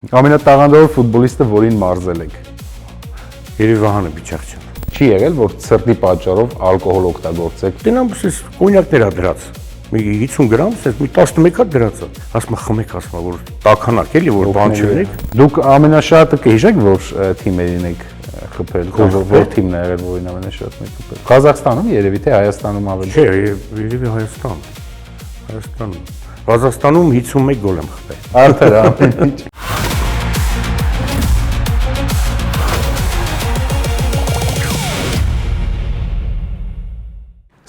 Ամենատաղանդավոր ֆուտբոլիստը, որին մարզել եք։ Երևանը Բիչախչյան։ Չի եղել, որ սրտի պատճառով ալկոհոլ օգտագործեք։ Դենամս էս կոնյակներ ա դրած։ Մի 50 գրամ, էս մի 11 հատ դրած է։ Ասում խմեք, ասում որ տականակ էլի, որ բան չունեք։ Դուք ամենաշատը կհիշեք, որ թիմերին եք խփել, որ թիմն է եղել, որին ամենաշատն եք խփել։ Ղազախստանում երևի թե Հայաստանում ավելի։ Չէ, երևի Հայաստան։ Հայաստանում։ Ղազախստանում 51 գոլ եմ խփել։ Արդար ամեն ինչ։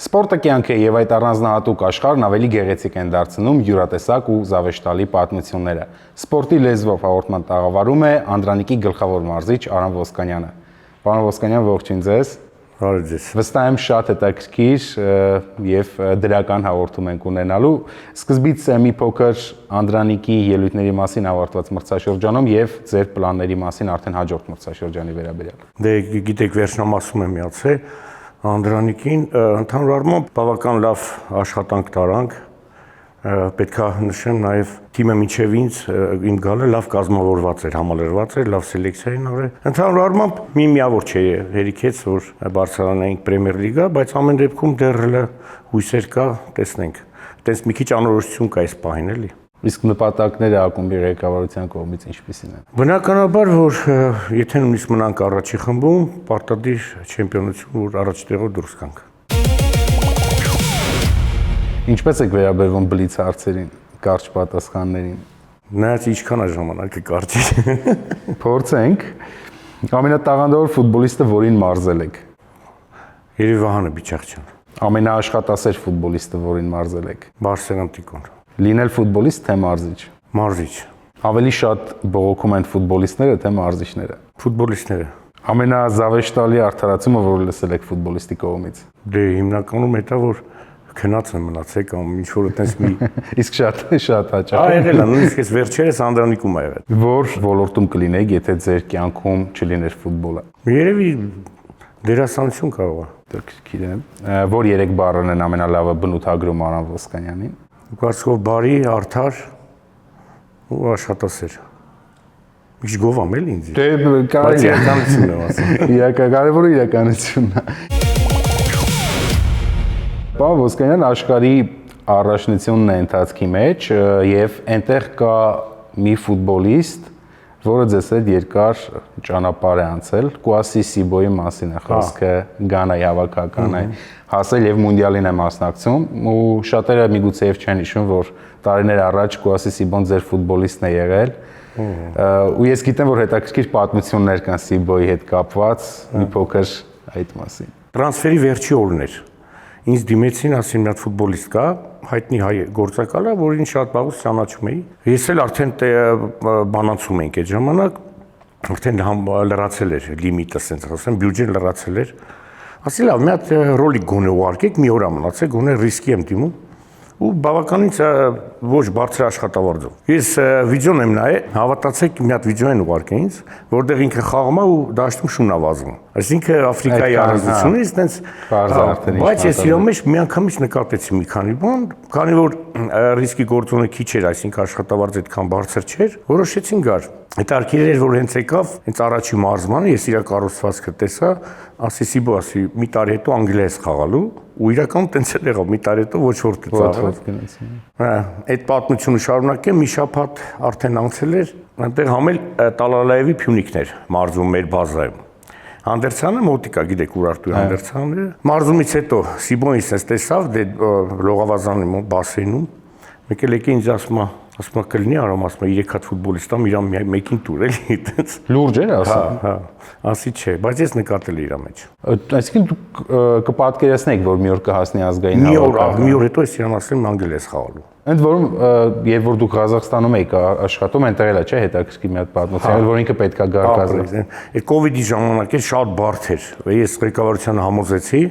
Սպորտը կյանք է եւ այդ առանձնահատուկ աշխարհն ավելի գեղեցիկ են դարձնում յուրատեսակ ու զավեշտալի պատմությունները։ Սպորտի լեզվով հաղորդման տաղավարում է Անդրանիկի գլխավոր մարզիչ Արամ Ոսկանյանը։ Պարոն Ոսկանյան, ողջույն ձեզ։ Բարև ձեզ։ Վստահ եմ շատ հետաքրքիր եւ դրական հաղորդում ենք ունենալու։ Սկզբից մի փոքր Անդրանիկի ելույթների մասին ավարտված մրցաշրջանում եւ ձեր պլանների մասին արդեն հաջորդ մրցաշրջանի վերաբերյալ։ Դե գիտեք, վերջնամասում եմ միացել Անդրանիկին, ընդհանուր առմամբ բավական լավ աշխատանք տարանք, պետքա նշեմ նաև թիմը մինչև ինձ իմ գալը լավ կազմավորված էր, համալրված էր, լավ սելեկցիա էին արել։ Ընդհանուր առմամբ մի միավոր չէ հերիքեց, որ բարձրանայինք Պրեմիեր լիգա, բայց ամեն դեպքում դեռ հույսեր կա, տեսնենք։ Այդպես մի քիչ անորոշություն կա այս պահին էլի։ Իսկ նպատակները ակումբի ղեկավարության կողմից ինչպիսին են։ Բնականաբար, որ եթե նույնիսկ մնանք առաջի խմբում, պարտադիր չեմպիոնություն, որ առաջ տեղով դուրս գանք։ Ինչպես եք վերաբերվում բլից հարցերին, կարճ պատասխաններին։ Նայած ինչքան է ժամանակը կարճ է։ Փորձենք։ Ամենատաղանդավոր ֆուտբոլիստը, որին մարզել եք։ Երևանը Բիչախչյան։ Ամենաաշխատասեր ֆուտբոլիստը, որին մարզել եք։ Բարսելոն Տիկոն։ Լինել ֆուտբոլիստ թե մարզիչ։ Մարզիչ։ Ավելի շատ բողոքում են ֆուտբոլիստները թե մարզիչները։ Ֆուտբոլիստները։ Ամենազավեշտալի արդարացումը, որ լսել եք ֆուտբոլիստի կողմից։ Դե հիմնականում հետա որ քնած եմ մնացել կամ ինչ որ այտենց մի Իսկ շատ հաճախ։ Ա եղել է, նույնիսկ այս վերջերս Անդրանիկում ա եղել։ Որ ոլորտում կլինեիք, եթե ձեր կյանքում չլիներ ֆուտբոլը։ Երևի դերասանություն կարող է։ Դրքիր է։ Որ 3 բառն են ամենալավը բնութագրում Արամ Ոսկանյանին։ Կարծիքով բարի, արդար ու աշխատասեր։ Ինչ գովամ էլի ինձ։ Դե կարելի է իրականությունն եմ ասում։ Կարևորը իրականությունն է։ Պարոն Ոսկանյան, աշխարհի առաջնությունն է ընթացքի մեջ եւ այնտեղ կա մի ֆուտբոլիստ, որը ձեզ հետ երկար ճանապարհ է անցել, Կուասի Սիբոյի մասին է խոսքը, Գանայի հավաքական է, հասել եւ մունդիալին է մասնակցում ու շատերը միգուցեև չեն հիշում, որ տարիներ առաջ Կուասի Սիբոն ձեր ֆուտբոլիստն է եղել։ Ու ես գիտեմ, որ հետաքրքիր պատմություններ կան Սիբոյի հետ կապված, մի փոքր այդ մասին։ Տրանսֆերի վերջի օրն էր։ Ինձ դիմեցին, ասին մի հատ ֆուտբոլիստ կա, հայտնի հայ գործակալ է, որին շատ վաղուց ճանաչում էի։ Ես էլ արդեն բանացում էինք այդ ժամանակ, արդեն լրացել էր լիմիտը, ասենց ասեմ, բյուջեն լրացել էր։ Ասի լավ, մի հատ ռոլիկ գոնե ուղարկեք, մի օր մնացել, գոնե ռիսկի եմ դիմում։ Ու բավականից ոչ բարձր աշխատավարձով։ Ես վիդեոն եմ նայել, հավատացեք, մի հատ վիդեո են ուղարկել ինձ, որտեղ ինքը խաղում է ու դաշտում շուն է վազում։ Այսինքն Աֆրիկայի առանձնությունից տենց բայց ես իրոք մեջ միանգամից նկատեցի մի քանի բան, քանի որ ռիսկի գործոնը քիչ էր, այսինքն աշխատավարձը այդքան բարձր չէր, որոշեցին գար։ Հետարքիր էր, որ հենց եկավ, հենց առաջի մարզմանը, ես իր կառուցվածքը տեսա, ասի Սիբո, ասի մի տարի հետո Անգլիայից խաղալու, ու իրականում տենց էլ եղավ, մի տարի հետո ոչ որտե ծաղրել։ Այդ պատմությունը շարունակեմ, մի շաբաթ արդեն անցել էր, այնտեղ համել Տալալաևի Փյունիկներ մարզում մեր բազայում։ Հանդերձյանը մոտիկա, գիտեք, Ուրարտուի Հանդերձյանները։ Մարզումից հետո Սիբոն ինձ տեսավ, դե լողավազանի բասենում, մեկ էլ եկի ինձ ասում է կլինի Արամ, ասում է 3 հատ ֆուտբոլիստ ամ իրան մեկին տուր էլի այդպես։ Լուրջ էր ասում։ Հա, ասի չէ, բայց ես նկատել եմ իր մեջ։ Այսինքն դուք կպատկերացնեք, որ մի օր կհասնի ազգային հավաքական։ Մի օր հետո ես իրան ասեմ Անգլիայից խաղալու։ Ընդ որում, երբ որ դուք Ղազախստանում եք աշխատում, այնտեղ էլ է, չէ, հետաքրքիր մի հատ պատմություն, որ ինքը պետքա գար Ղազախստան։ Այդ կոവിഡ്ի ժամանակ էլ շատ բարդ էր։ Ես ղեկավարությանը համոզեցի,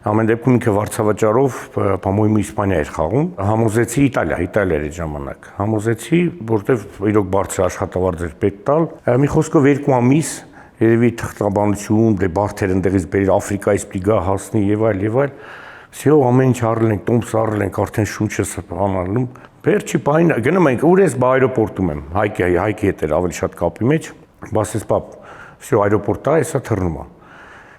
ամեն դեպքում ինքը վարձավճարով, по-моему, Իսպանիա էր խաղում, համոզեցի Իտալիա էր այդ ժամանակ։ Համոզեցի, որտեվ իրոք բարձր աշխատավարձ էր պետք տալ։ Մի խոսքով 2 ամիս երևի թղթաբանություն, դե բարդ էր ընդեղից բերել Աֆրիկայից պիտի գա հասնի եւ այլ։ Всё ամեն ինչ առել ենք, տոմս առել ենք, արդեն շունչս անալնում, Վերջի պահին գնում ենք ուր ես այերոպորտում եմ, Հայկի հետ էր ավելի շատ կապի մեջ, բասես պապ, всё այերոպորտա, հեսա թռնում եմ։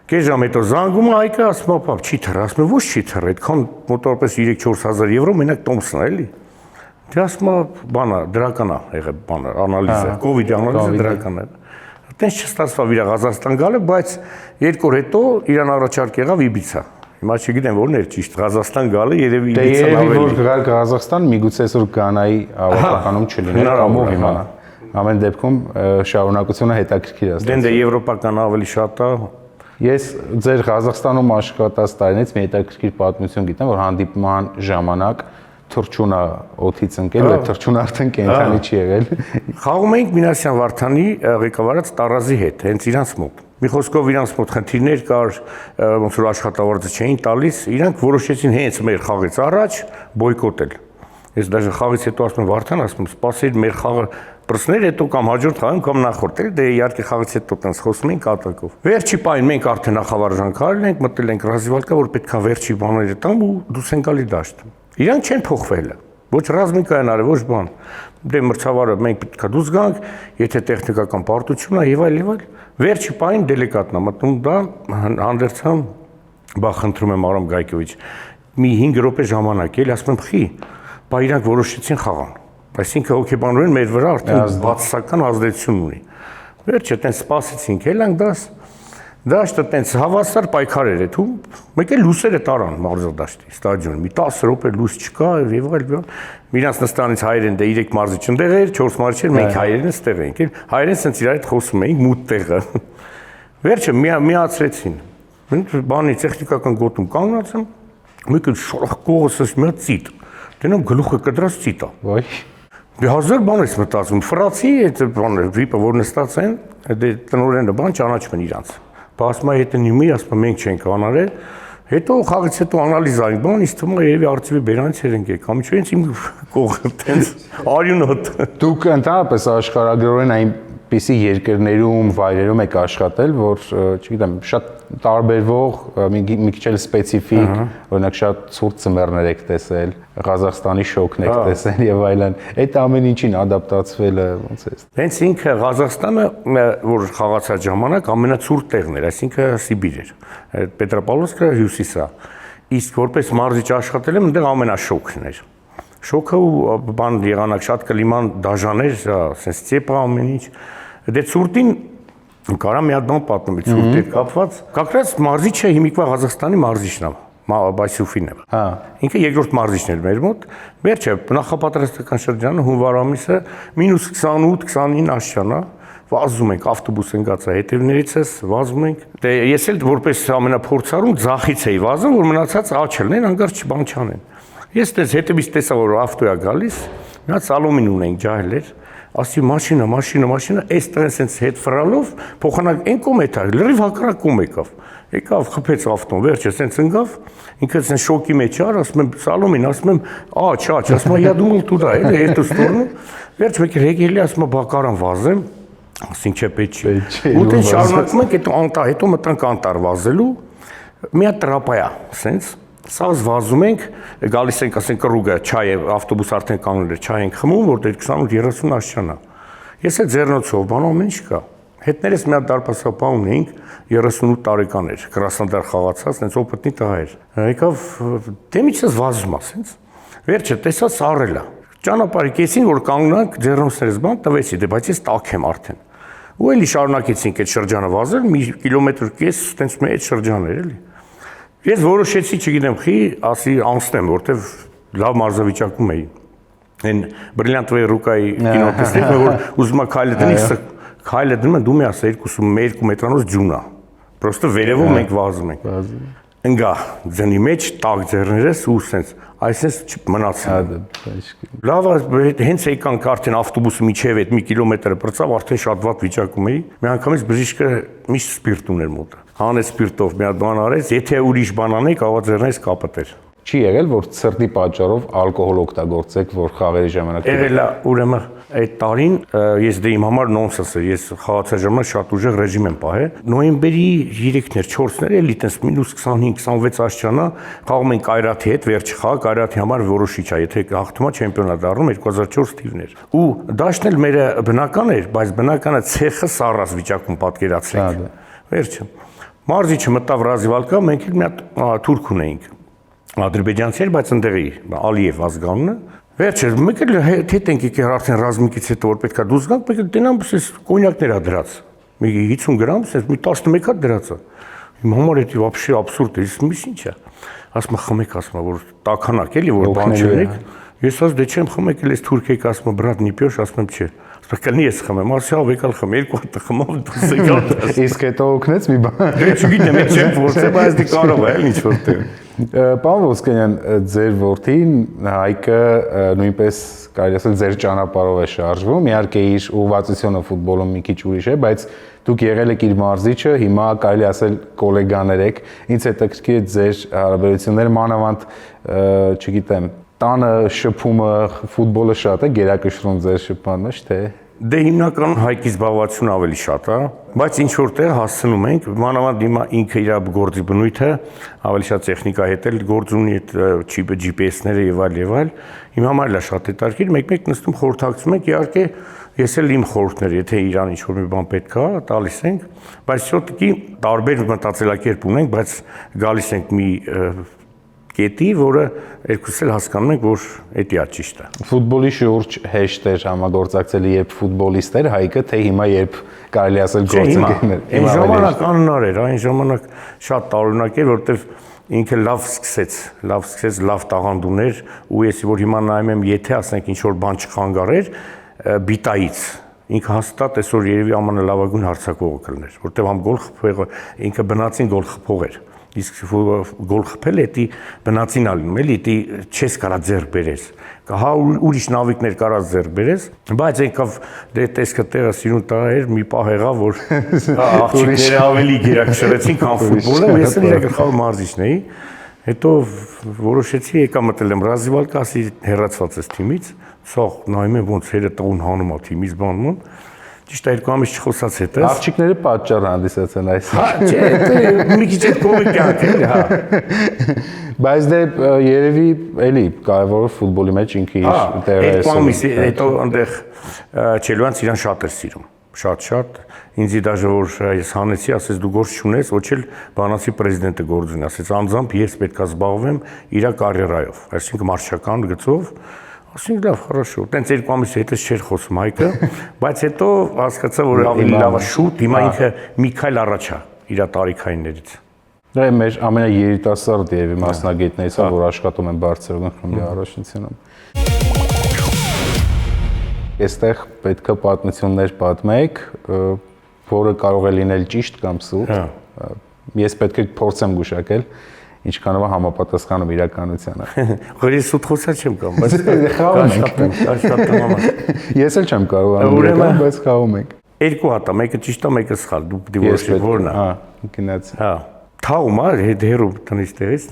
Կես ժամ հետո զանգում է Հայկը, ասում է պապ, չի թռ, ասում է ոչ չի թռ, այդքան մոտավորապես 3-4 հազար եվրո մենակ տոմսն է, էլի։ Դե ասում է բանա, դրական է եղել բանը, անալիզը, կովիդի անալիզը դրական է։ Այդտենց չստացվավ իր Ղազախստան գալը, բայց 2 օր հետո իրան առաջարկ եղավ Իբիցա։ Հիմա չգիտեմ որն էր ճիշտ, Ղազախստան գալը երևի Իբիցան ավելի։ Դե երևի որ գար Ղազախստան միգուցե այսօր Գանայի ավարտականում չլիներ, կամ ով իմանա։ Ամեն դեպքում շարունակությունը հետաքրքիր է։ Դե եվրոպական ավելի շատ է։ Ես ձեր Ղազախստանում աշխատած տարիներից մի հետաքրքիր պատմություն գիտեմ, որ հանդիպման ժամանակ թռչունը օդից ընկել, այդ թռչունը արդեն կենդանի չի եղել։ Խաղում էինք Մինասյան Վարդանի ղեկավարած Տարազի հետ, հենց իրանց մոտ։ Մի խոսքով իրանց մոտ խնդիրներ կար, ոնց որ աշխատավարձը չէին տալիս, իրանք որոշեցին հենց մեր խաղից առաջ բոյկոտել։ Ես դաժե խաղից հետո ասում եմ Վարդան, ասում եմ, սպասիր մեր խաղը պրսներ հետո կամ հաջորդ խաղում կամ նախորդ էլ դե իհարկե խաղից հետո տենց խոսում ենք կատակով։ Վերջի պահին մենք արդեն նախավար ժանքարել ենք, մտել ենք ռազիվալկա, որ պետքա վերջի բաները տամ ու դուրս են գալի դաշտ։ Իրանք չեն փոխվել։ Ոչ ռազմիկային արել, ոչ բան։ Դե մրցավարը մենք պետքա դուրս գանք, եթե տեխնիկական պարտություն է եւ այլ։ Վերջի պահին դելեգատնա մտնում դա հանդերձան բա խնդրում եմ Արամ Գայկովիչ մի 5 րոպե ժամանակ էլ ասում եմ խի, բա իրանք որոշեցին խաղան։ Այսինքն հոգեբանորեն մեր վրա արդեն բացասական ազդեցություն ունի։ Վերջը տենց սպասեցինք, ելանք դաշտը տենց հավասար պայքար էր այդ ու մեկ էլ լուսերը տարան մարզադաշտի ստադիոնում։ Մի 10 րոպե լույս չկա եւ այլ։ Իրանց նստանից հայերեն դե 3 մարզիչ ընդեղ էր, 4 մարզիչ էր, մենք հայերեն ստեղ էինք։ Հայերեն սենց իրար հետ խոսում էինք մութ տեղը։ Վերջը միացրեցին։ Բանի տեխնիկական գոտում կանգնած եմ, մեկ էլ շորախ կողսս մի ծիտ։ Դենամ գլուխը կտրած ծիտա։ Ոայ։ Դե հազար բան ես մտածում, ֆրանսի այդ բանը վիպը որ նստած են, դե տնօրենը բան ճանաչում են իրանց։ Բա ասում է եթե նիմի, ասում մենք չենք անարել, հետո խաղից հետո անալիզ այն բան, իսկ թվում է երևի արծիվի բերանից էր ընկել, կամ ինչու ինձ իմ կողը տենց արյունոտ։ Դուք ընդհանրապես աշխարհագրորեն այնպիսի երկրներում, վայրերում եք աշխատել, որ, չգիտեմ, շատ տարբերվող, մի քիչ էլ սպეციფիկ, օրինակ շատ ցուրտ ծմերներ եք տեսել, Ղազախստանի շոկն եք տեսել եւ այլն։ Այդ ամեն ինչին ադապտացվելը ոնց է։ Հենց ինքը Ղազախստանը, որ խաղացած ժամանակ ամենացուրտ տեղն էր, այսինքն Սիբիր էր։ Պետրոպոլսկը հյուսիս է։ Իսկ որպես մարզիչ աշխատել եմ, այնտեղ ամենաշոկն էր։ Շոկը ու բան եղանակ շատ կլիման դաժան էր, ասես ծեպա ամեն ինչ։ Դե ցուրտին կարամ մի հատ բան պատմեմ, ցուրտի հետ կապված։ Կակրած մարզիչը հիմիկվա Ղազախստանի մարզիչն է, Բայսուֆին է։ Հա։ Ինքը երկրորդ մարզիչն էր մեր մոտ։ Վերջը նախապատրաստական շրջանը հունվար ամիսը -28-29 աշճան է։ Վազում ենք, ավտոբուս են գացա հետևներից ես, վազում ենք։ Դե ես էլ որպես ամենափորձառուն ձախից էի վազում, որ մնացած աչելն են, անգարջ բան չանեն։ Ես դες հետևից տեսա որ ավտո է գալիս, մի հատ սալոմին ունենք ջահել էր, ասի մաշինա, այս տղեն սենց հետ ֆրալով փոխանակ այն կողմ է թա, լրիվ հակառակ կողմ եկավ։ Եկավ, խփեց ավտոն, վերջը սենց ընկավ, ինքը սենց շոկի մեջ էր, ասում եմ Սալոմին, ասում եմ, չաչ, ասում եմ, я думал туда, էլի հետո ստորնում։ Վերջ մեկ եկել է, ասում եմ, բա կարամ վազեմ, ասին չէ պետք չի։ Ու դեն շարունակում ենք այդ անտա, հետո մտանք անտառ վազելու, մի հատ տրապայա, սենց Սաղ վազում ենք, գալիս ենք, ասենք կռուգը, չայ է, ավտոբուս արդեն կանգնել էր, չայ ենք խմում, որտեղ 28-30 աշճան է։ Ես էլ ձեռնոցով, բան ամեն ինչ կա։ Հետներս մի հատ դարպասապահ ունեինք, 38 տարեկան էր, Կրասնոդար խաղացած, այնց օպիտնի տղա էր։ Եկավ, դեմիցս վազում, ասենց։ Վերջը տեսա սառել է։ Ճանապարհի կեսին, որ կանգնանք, ձեռնոցներս բան տվեցի, դե բայց ես տաք եմ արդեն։ Ու էլի շարունակեցինք այդ շրջանը վազել, մի կիլոմետր կես, այդպես մեծ շրջան էր, էլի։ Ես որոշեցի, չգիտեմ, խի, ասի անցնեմ, որտեվ լավ մարզավիճակում էի։ Այն բրիլյանտվեի ռուկայի կինոպեստիկ, որ ուզում է քայլը դնի, քայլը դնում եմ, դու մի ասա 2 մետրանոց ջուն է։ Պրոստը վերևում մենք վազում ենք։ Ընկա ձնի մեջ, տակ ձեռներս ու սենց, այսպես մնացին։ Լավ, հենց եկանք արդեն ավտոբուսը միջև այդ մի կիլոմետրը պրծավ, արդեն շատ վատ վիճակում էի։ Մի անգամից բժիշկը միշտ սպիրտ ուներ մոտը։ Հանեց սպիրտով մի հատ բան արեց, եթե ուրիշ բան անեի, կարող ձեռներս կապտեր։ Չի եղել, որ սրտի պատճառով ալկոհոլ օգտագործեք, որ խաղերի ժամանակ։ Եղել է, ուրեմն այդ տարին ես դե իմ համար նոնսենս է, ես խաղացած ժամանակ շատ ուժեղ ռեժիմ եմ պահել։ Նոյեմբերի 3-ներ, 4-ներ էլի տես մինուս 25-26 աստիճանա խաղում ենք Կայրաթի հետ, վերջի խաղ Կայրաթի համար որոշիչ է, եթե հաղթում է չեմպիոնատ դառնում 2004 թիվներ։ Ու դաշտն էլ մեր բնական էր, բայց բնականը ցեխը սառած վիճակում պատկերացրեք։ Վերջը։ Մարզիչը մտավ Ռազիվալկա, մենք էլ մի հատ թուրք ունեինք։ Ադրբեջանցի էր, բայց ընդեղի Ալիև ազգանունը։ Վերջը մեկ էլ հետ ենք եկել արդեն ռազմիկից հետո որ պետքա դուրս գանք, մեկ էլ տենամ էս կոնյակներ ա դրած։ Մի 50 գրամ, էս մի 11 հատ դրած է։ Իմ համար էդի вообще абսուրդ է, ես ինչ է։ Ասում խմեք, ասում որ տականակ էլի որ բան չունեք։ Ես ասում դե չեմ խմեք, էլ էս թուրքեկ ասում բրատ նիպյոշ, ասում եմ չէ։ Ասում ես խմեմ, ասա եկալ խմ, երկու հատ խմամ դուրս եկալ։ Իսկ հետո օգնեց մի բան։ Դե չգիտեմ, ես չեմ փորձել, բայց դի կարող է, էլ ինչ որտեղ։ Պարոն Ոսկանյան, ձեր որդին Հայկը նույնպես կարելի ասել ձեր ճանապարհով է շարժվում, իհարկե իր ուղղվածությունը ֆուտբոլում մի քիչ ուրիշ է, բայց դուք եղել եք իր մարզիչը, հիմա կարելի ասել գոլեգաներ եք։ Ինձ հետաքրքիր է ձեր հարաբերությունները, մանավանդ, չգիտեմ, տանը շփումը ֆուտբոլը շատ է գերակշռում ձեր շփմանը, չէ՞։ Դե հիմնականում Հայկի զբաղվածությունը ավելի շատ է, բայց ինչ որտեղ հասցնում ենք, մանավանդ հիմա ինքը իր գործի բնույթը ավելի շատ տեխնիկա հետ էլ գործ ունի, այդ GPS-ները եւ այլ, իմ համար էլ է շատ հետաքրքիր, մեկ-մեկ նստում խորհրդակցում ենք, իհարկե ես էլ իմ խորհուրդներ, եթե իրան ինչ-որ մի բան պետք է, տալիս ենք, բայց շոտիկի տարբեր մտածելակերպ ունենք, բայց գալիս ենք մի կետի, որը երկուսս էլ հասկանում ենք, որ էդի է ճիշտը։ Ֆուտբոլի շուրջ հեշտ էր համագործակցել երբ ֆուտբոլիստ էր Հայկը, թե հիմա երբ կարելի ասել գործընկերներ։ Այն ժամանակ անհնար էր, այն ժամանակ շատ տարօրինակ էր, որովհետև ինքը լավ սկսեց, լավ տաղանդ ուներ, ու ես որ հիմա նայում եմ, եթե ասենք ինչ որ բան չխանգարեր, բիտայից ինքը հաստատ այսօր երևի ամենալավագույն հարձակվողը կլներ, որովհետև համ գոլ խփողը, ինքը բնածին գոլ խփող էր։ Իսկ գոլ խփել էդի բնածին ալնում էլի, դի չես կարա ձեռ բերես։ Հա ուրիշ նավիկներ կարա ձեռ բերես, բայց եկավ դե տեսքը տեղը սիրուն տղա էր, մի պահ եղավ, որ աղջիկները ավելի գերակշռեցին, քան ֆուտբոլը, ու ես էլ իր գլխավոր մարզիչն էի։ Հետո որոշեցի եկա մտել եմ Ռազիվալկա, ասի հեռացված ես թիմից, սաղ նայում եմ ոնց հերը տուն հանում է թիմից բանում։ Ճիշտ է երկու ամիս չխոսած հետո։ Աղջիկները պատճառ հանդիսացան այս։ Հա, չէ, մի քիչ այդ կոմիկյանք էլի, հա։ Բայց դե երևի էլի կարևորը ֆուտբոլի մեջ ինքը իր տեղը է։ Երկու ամիս հետո այնտեղ Չելյանց իրան շատ էր սիրում, շատ։ Ինձի դաժե որ ես հանեցի, ասես դու գործ չունես, ոչ էլ բանացի պրեզիդենտը գործ ունի, ասեց անձամբ ես պետքա զբաղվեմ իր կարիերայով, այսինքն մարշչական գծով։ Ասենք լավ, хорошо։ Տենց երկու ամիս հետո չէր խոսում Հայկը, բայց հետո հասկացա, որ ավելի լավ է շուտ, հիմա ինքը մի քայլ առաջ է իր տարիքայիններից։ Դա մեր ամենաերիտասարդ երևի մասնագետներից է, որ աշխատում են Բարսելոնա խմբի առաջնությունում։ Այստեղ պետք է պատմություններ պատմեք, որը կարող է լինել ճիշտ կամ սուտ։ Ես պետք է փորձեմ գուշակել ինչքանով է համապատասխանում իրականությանը։ Որ ես սուտ խոսալ չեմ կարող, բայց աշխատում եմ։ Ես էլ չեմ կարող, բայց խաղում ենք։ Երկու հատ է, մեկը ճիշտ է, մեկը սխալ, դու պիտի որոշեք որն է։ Հա, գնաց։ Հա, թաղում է, հերո տնից տեղից,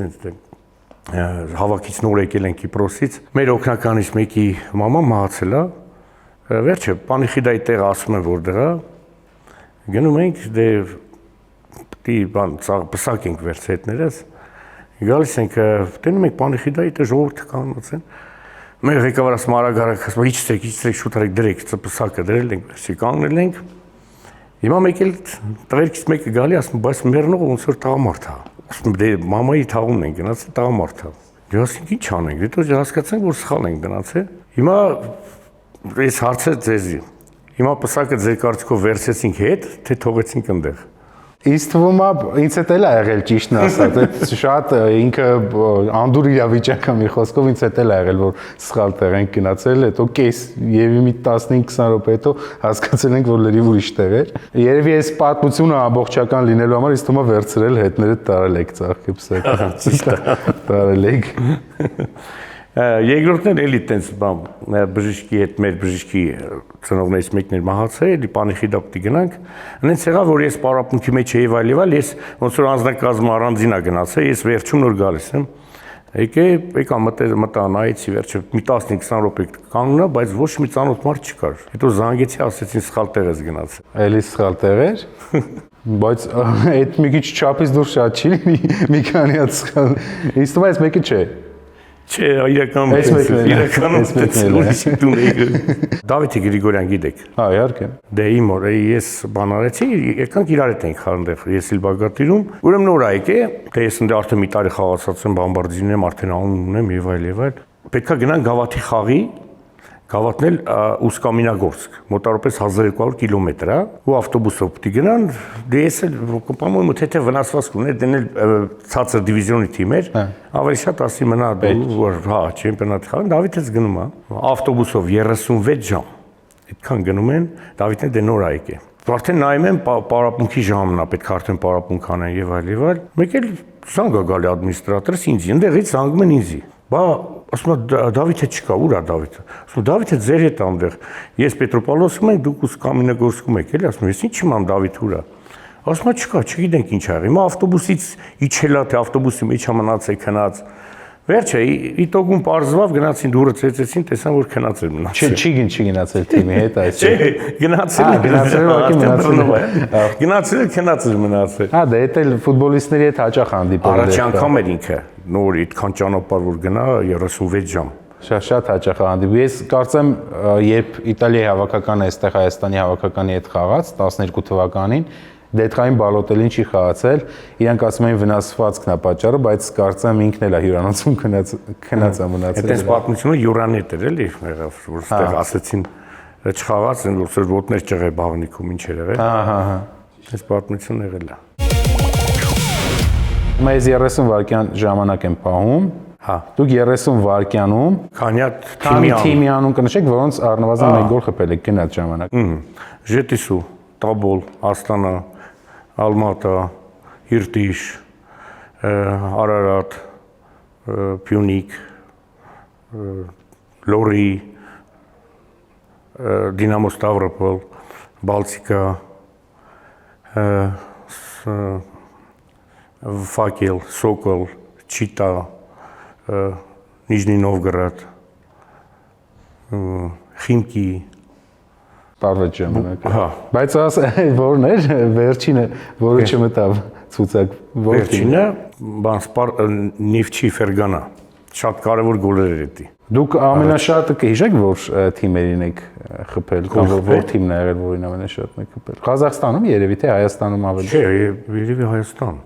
հավաքից նոր եկել են Կիպրոսից։ Մեր օգնականից մեկի մաման մահացել է։ Վերջը Պանիխիդայի տեղը ասում են որտեղ է։ Գնում ենք, դե պիտի բան պսակ ենք վերցրետներս։ Գալիս ենք, տենում ենք Պանիխիդայի, դե ժողովուրդը կանգնած են։ Մեր ղեկավարը ասում արագ ասում իջցրեք շուտ արեք դրեք պսակը դրել ենք, վերջի կանգնել ենք։ Հիմա մեկ էլ տղերքից մեկը գալի ասում բայց մեռնողը ոնց որ տղամարդ է։ Ասում դե մամայի թաղումն են գնացել տղամարդ է։ Դե ասենք ինչ անենք, դե հասկացանք որ սխալ ենք գնացել։ Հիմա ես հարցը ձեզի։ Հիմա պսակը ձեր կարծիքով վերցեցինք հետ, թե թողեցինք այնտեղ։ Ինձ թվում է, ինձ հետ էլ է եղել ճիշտն ասած, այդ շատ ինքը անդուր իրավիճակ է մի խոսքով ինձ հետ էլ է եղել, որ սխալ տեղ ենք գնացել, հետո կես երևի մի 15-20 րոպե հետո հասկացել ենք, որ լրիվ ուրիշ տեղ էր։ Երևի այս պատմությունը ամբողջական լինելու համար ինձ թվում է վերցրել հետները տարել եք ծաղկի պսակը։ Ճիշտ է։ Տարել եք։ Երկրորդն էլի տենց բան բժշկի հետ մեր բժշկի ծնողներից մեկն էր մահացել, էլի Պանիխիդա պիտի գնանք։ Այնց եղավ, որ ես պարապմունքի մեջ էի վայել, ես ոնց որ անձնակազմը առանձին է գնացել, ես վերջում նոր գալիս եմ։ Եկա մտա նայեցի վերջը մի 15-20 րոպե կանգնա, բայց ոչ մի ծանոթ մարդ չկար։ Հետո զանգեցի, ասեցին սխալ տեղ ես գնացել։ Էլի սխալ տեղ էր։ Բայց այդ մի քիչ չափից դուրս շատ չի լինի, մի քանի հատ սխալ։ Ինձ թվում է այս մեկը չէ։ Չէ, իրականում Դավիթ Գրիգորյան գիտեք։ Հա, իհարկե։ Դե իմ օր ես բան արեցի, եկանք իրար հետ ենք հանդեղ, ես իլ բագատիրում։ Ուրեմն նոր այկ է, թե ես ընդ արդեն մի տարի խաղացած եմ, բամբարդիզին եմ, արդեն անուն ունեմ եւ այլ։ Պետքա գնանք Գավաթի խաղի, Գավաթն էլ Ուսկամինագորսկ, մոտավորապես 1200 կիլոմետր, հա, ու ավտոբուսով պիտի գնան, դե ես էլ կոպամում թե վնասվածք ուներ, դեն էլ ցածր դիվիզիոնի թիմ էր, ավելի շատ ասի մնա դու, որ հա, չեմպիոնատ խաղան, Դավիթը գնում է, ավտոբուսով 36 ժամ, այդքան գնում են, Դավիթն էլ դե նոր այկ է։ Արդեն նայում եմ պարապմունքի ժամն է, պետք է արդեն պարապմունք անեն եւ այլ։ Մեկ էլ զանգ է գալի ադմինիստրատորս ինձ, ընդեղից զանգում են ինձ։ Բա ասում է Դավիթը չկա, ուր է Դավիթը։ Ասում Դավիթը ձեր հետ այնտեղ։ Ես Պետրոպոլոսում եմ, դուք Ուսկամինագորսկում եք, էլի, ասում ես ինչ իմանամ Դավիթ ուր է։ Ասում է չկա, չգիտենք ինչ ա։ Հիմա ավտոբուսից իջել է, թե ավտոբուսի մեջ է մնացել քնած։ Վերջը իտոգում պարզվավ, գնացին դուրը ծեծեցին, տեսան որ քնած էր մնացել։ Չի գնացել թիմի հետ այսօր։ Չէ, գնացել քնած էր մնացել։ Հա, դե դա էլ ֆուտբոլիստների հետ հաճախ հանդիպել։ Առաջ անգամ էր ինքը նոր այդքան ճանապարհ որ գնա 36 ժամ։ Շատ հաճախ հանդիպում։ Ես կարծեմ, երբ Իտալիայի հավաքականը այստեղ Հայաստանի հավաքականի հետ խաղաց 12 թվականին, Դեթրային Բալոտելին չի խաղացել, իրանք ասում էին վնասվածքն է պատճառը, բայց կարծեմ ինքն էլ է հյուրանոցում քնած է մնացել։ Այդպես պատմությունը յուրանետ էր էլի, եղավ, որ ստեղ ասեցին չխաղաց, որ ոտներ ճղե բաղնիքում ինչ էր եղել։ Հա։ Այս պատմությունը եղել է։ Մեզ 30 վայրկյան ժամանակ եմ պահում։ Հա։ Դուք 30 վայրկյանում քանի թիմի անուն կնշեք, որոնց առնվազն 1 գոլ խփել եք գնաց ժամանակ։ Ժետիսու, Տաբոլ, Աստանա, Ալմատա, Իրտիշ, Արարատ, Պյունիկ, Լորի, Դինամո Ստավրոպոլ, Բալտիկա, Ֆակել, Սոկոլ, Չիտա, Նիժնի Նովգորոդ, Խիմկի Տարվեց ժամանակը։ Հա։ Բայց որն էր վերջինը, որը չմտավ ցուցակ։ Վերջինը Նիվչի Ֆերգանա։ Շատ կարևոր գոլեր էր դա։ Դուք ամենաշատը կհիշեք որ թիմերին եք խփել, կամ որ թիմն է եղել, որին ամենաշատն եք խփել։ Ղազախստանում երևի թե Հայաստանում ավելի։ Չէ, երևի Հայաստան։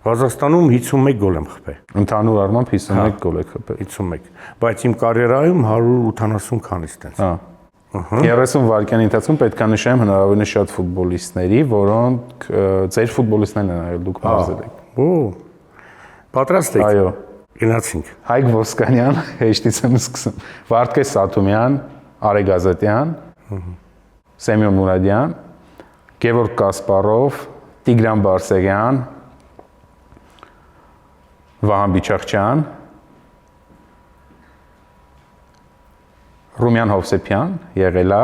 Ղազախստանում 51 գոլ եմ խփել։ Ընդհանուր առմամբ 51 գոլ եք խփել։ 51։ Բայց իմ կարիերայում 180 քանից տենց։ Հա։ 30 վայրկյանի ընթացքում պետք է նշեմ հնարավորինս շատ ֆուտբոլիստների, որոնք ձեր ֆուտբոլիստներն են եղել, դուք մարզել եք։ Օ։ Պատրաստ եք։ Այո։ Գնացինք։ Հայկ Ոսկանյան, հեշտից եմ սկսում։ Վարդգես Սաթումյան, Արեգ Ազատյան, Սեմյոն Մուրադյան, Գևորգ Կասպարով, Տիգրան Բարսեղյան, Վահան Բիչախչյան, Ռումյան Հովսեփյան, եղել է,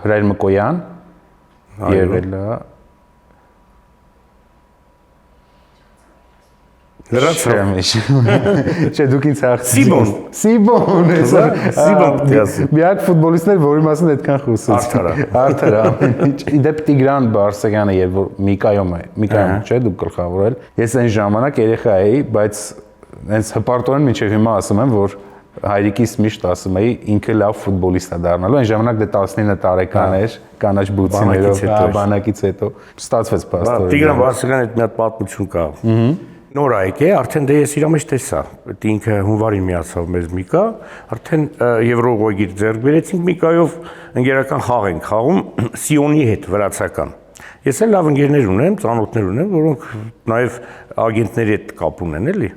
Հրայր Մկոյան, եղել է, Լրացավ։ Չէ, դուք ինձ Սիբոն։ Սիբոն, հեսա։ Սիբոն դիասի։ Միակ ֆուտբոլիստներ, որի մասին այդքան խոսեց։ Արթարա։ Իդեպ Տիգրան Բարսեղյանը եւ Միկայոմ չէ, դուք գլխավորել։ Ես այն ժամանակ երեխա էի, բայց հենց հպարտորեն մինչև հիմա ասում եմ, որ հայրիկիս միշտ ասում էի ինքը լավ ֆուտբոլիստ է դառնալու։ Այն ժամանակ դե 19 տարեկան էր, կանաչ բութիներով, բանակից հետո ստացվեց փաստորեն։ Տիգրան Բարսեղյանը այդ մի հատ պատմություն կա։ Նոր այկ է, արդեն դե ես իր մեջ տեսա։ Դա ինքը հունվարին միացավ մեզ Միկա, արդեն Եվրոգոյգիր ձեռք բերեցինք Միկայով ընկերական խաղ ենք խաղում Սիոնի հետ վրացական։ Ես էլ լավ ընկերներ ունեմ, ծանոթներ ունեմ, որոնք նաև ագենտների հետ կապ ունեն, էլի։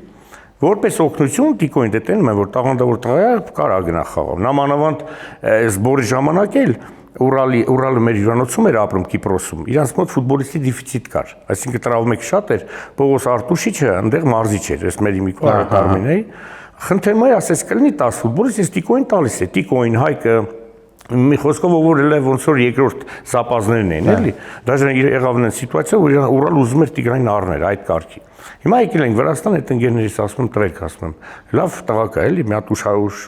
Որպես օգնություն Տիկոին դետենում են, որ տաղանդավոր տղա կարա գնա խաղալ։ Նամանավանդ զբորի ժամանակ էլ Ուրալը մեր հյուրանոցում էր ապրում Կիպրոսում։ Իրանց մոտ ֆուտբոլիստի դեֆիցիտ կար։ Այսինքն տրավմեք շատ էր, Պողոս Արտուշիչը այնտեղ մարզիչ էր, ես մեր Միկո Արմենեի։ Խնդրում եմ, ասես կլինի 10 ֆուտբոլիստ, ես Տիկոին տալիս է, Տիկոին, Հայկը, մի խոսքով որ ոնց որ երկրորդ սապազներն են, էլի։ Դաժե եղավ նույն սիտուացիա, որ Ուրալ ուզում էր Տիգրանին առնել այդ կարգի։ Հիմա եկել են Վրաստան, այդ ընկերներից ասում եմ, տրեք, ասում եմ։ Լավ տղաք է, էլի, մի հատ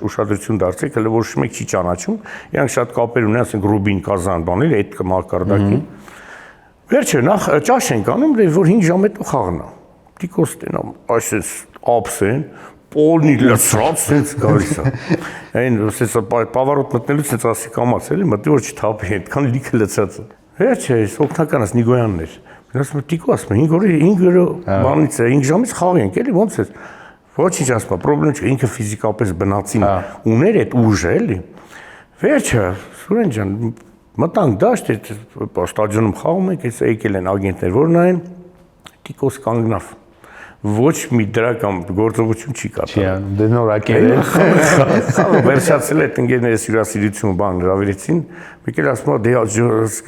ուշադրություն դարձեք, հələ որ շմեք չի ճանաչում, իրանք շատ կապեր ունեն, ասենք Ռուբին, Կազան, բան էլի, այդ մակարդակին։ Վերջը նախ ճաշ ենք անում, որ 5 ժամ հետո խաղն է։ Տիկոս տենամ, այսպես ապսեն, Polni լցրած sense գալիս է։ Այն sense պավարոտ մտնելուց sense ասի կամաց էլի, մտի որ չթափի, այդքան լիքը լցած է։ Վերջը էս օգնականս Նիգոյանն էր։ Ասում եմ Տիկո, ասում եմ 5 օրը բանից է, 5 ժամից խաղ ենք էլի, ոնց է։ Ոչինչ ասում, պրոբլեմ չի, ինքը ֆիզիկապես բնածին ուներ այդ ուժը էլի։ Վերջը Սուրեն ջան, մտանք դաշտ, այդ ստադիոնում խաղում ենք, այս եկել են ագենտներ, որ նայեն Տիկոս կանգնավ։ Ոչ մի դրական գործողություն չի կատարում։ Դե նորակել է։ Խաղը վերջացել է, ընկերներս հյուրասիրություն բան հրավիրեցին։ Մեկել ասում է, դե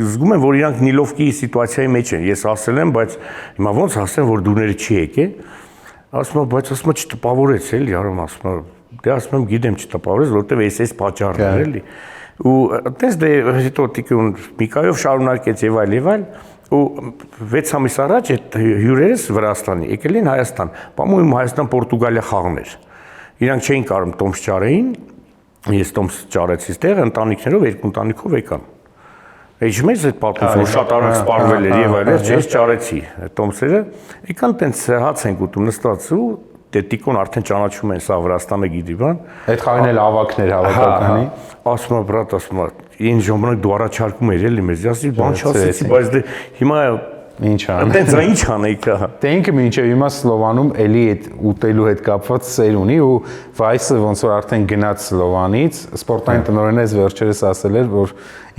զգում եմ, որ իրանք Նիլովկի սիտուացիայի մեջ են։ Ես ասել եմ, բայց հիմա ոնց ասեմ, որ դուները չի եկե։ Ասում է, բայց ասում է չտպավորեց էլի, արում ասում է, դե ասում եմ, գիտեմ չտպավորեց, որովհետև այս պատճառն էր էլի։ Ու այդպես դե հետո Տիկոն Միկայով շարունակեց եւ այլ ու 6 ամիս առաջ այդ հյուրերս Վրաստանի եկել են Հայաստան, բամում Հայաստան-Պորտուգալիա խաղներ։ Իրանք չէին կարող տոմս ճարեին, ես տոմս ճարեցի այդտեղ, ընտանիքներով երկու ընտանիքով եկան։ Էջմեջ այդ պատմությունը շատ արագ սպառվել էր եւ այլն, ես ճարեցի տոմսերը, եկան տենց հաց են ուտում նստած ու Տիկոն արդեն ճանաչում են սա Վրաստանը գիտի բան։ Այդ խաղին էլ ավակներ հավաքականի։ Ասում է, բրատ, ասում է, այն ժամանակ դու առաջարկում ես էլի մեզ, ասի բան չասեցի, բայց դե հիմա ինչ ան։ Այդտենց ինչ անեիք։ Դե ինքը մինչև հիմա Սլովանում էլի այդ ուտելու հետ կապված սեր ունի ու Վայսը ոնց որ արդեն գնաց Սլովանից, սպորտային տնօրենը այս վերջերս ասել էր, որ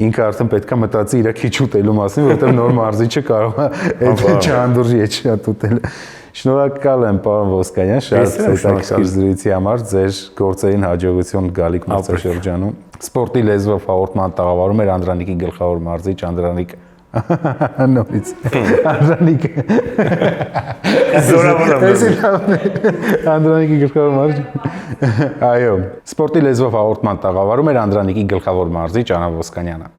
ինքը արդեն պետքա մտածի իր քիչ ուտելու մասին, որովհետև նոր մարզիչը կարող է այդ չանդուրժի է շատ ուտել։ Շնորհակալ եմ, պարոն Ոսկանյան, շատ հետաքրքիր զրույցի համար, ձեր գործերին հաջողություն գալիք մրցաշրջանում։ Սպորտի լեզվով հաղորդման տաղավարում էր Անդրանիկի գլխավոր մարզիչ Անդրանիկ նորից Անդրանիկ Անդրանիկի գլխավոր մարզիչ Այո, սպորտի լեզվով հաղորդման տաղավարում էր Անդրանիկի գլխավոր մարզիչ Անա Ոսկանյանը։